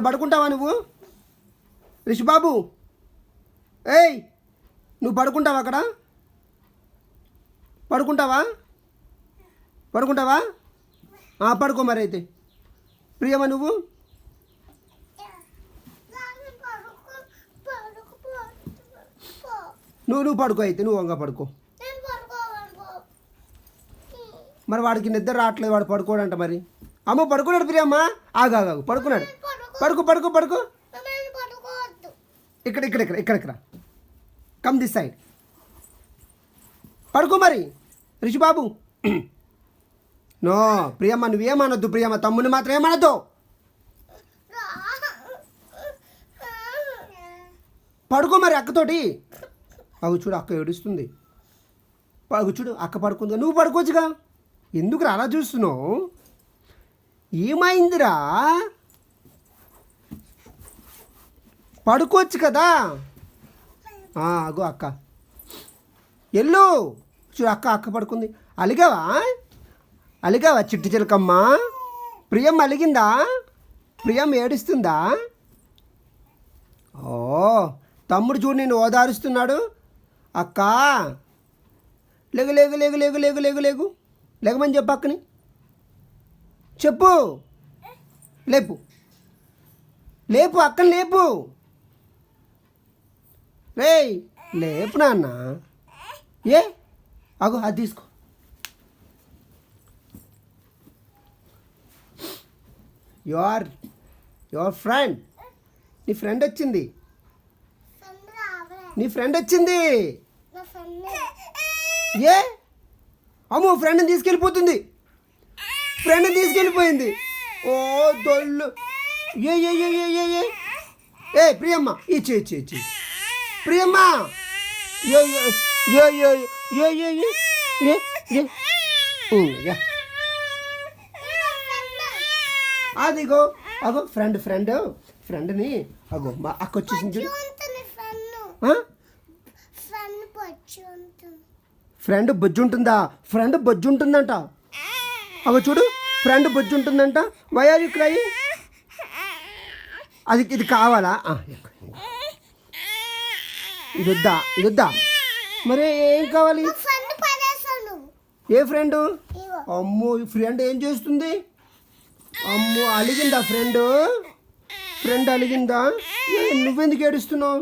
పడుకుంటావా నువ్వు రిషిబాబు? ఏయ్, నువ్వు పడుకుంటావా అక్కడ? పడుకుంటావా? పడుకో మరి అయితే. ప్రియమ్మ నువ్వు నువ్వు పడుకో అయితే. నువ్వు వంగ పడుకో. మరి వాడికి నిద్ర రావట్లేదు, వాడు పడుకోడంట. మరి అమ్మ పడుకున్నాడు ప్రియమ్మ. ఆగాగు పడుకున్నాడు. పడుకో. ఇక్కడ కమ్ దిస్ సైడ్. పడుకో మరి రిషిబాబు. నో ప్రియమ్మ, నువ్వేమనొద్దు ప్రియమ్మ. తమ్ముని మాత్రం ఏమనొద్దు. పడుకో మరి అక్కతోటి. చూడు అక్క ఏడుస్తుంది. చూడు అక్క పడుకుందిగా, నువ్వు పడుకోవచ్చుగా. ఎందుకు అలా చూస్తున్నావు? ఏమైందిరా? పడుకోవచ్చు కదా. అగో అక్క ఎల్లు. చూడు అక్క పడుకుంది. అలిగావా చిట్టి చిలకమ్మ? ప్రియం అలిగిందా? ప్రియం ఏడుస్తుందా? తమ్ముడు చూడు నేను ఓదారుస్తున్నాడు. అక్క లేగమని చెప్పు అక్కని. చెప్పు. లేపు అక్కని లేపు. రేయ్ లేపు నాన్న. అగో అది తీసుకో. Your friend. నీ ఫ్రెండ్ వచ్చింది. అమ్మో ఫ్రెండ్ని తీసుకెళ్ళిపోయింది. ఓ దొల్లు. ఏ ప్రియమ్మ ఇచ్చి ప్రియమ్మ. అదిగో అగో ఫ్రెండ్ని అగో మా అక్క వచ్చేసింది. ఫ్రెండ్ బొజ్జు ఉంటుందంట. అగో చూడు ఫ్రెండ్ బొజ్జు ఉంటుందంట. Why are you crying? ఇది కావాలా? ఇది వద్దా? మరి ఏం కావాలి? ఏ ఫ్రెండ్? అమ్మో ఈ ఫ్రెండ్ ఏం చేస్తుంది? అమ్మో అలిగిందా ఫ్రెండ్ అలిగిందా? నువ్వెందుకు ఏడుస్తున్నావు?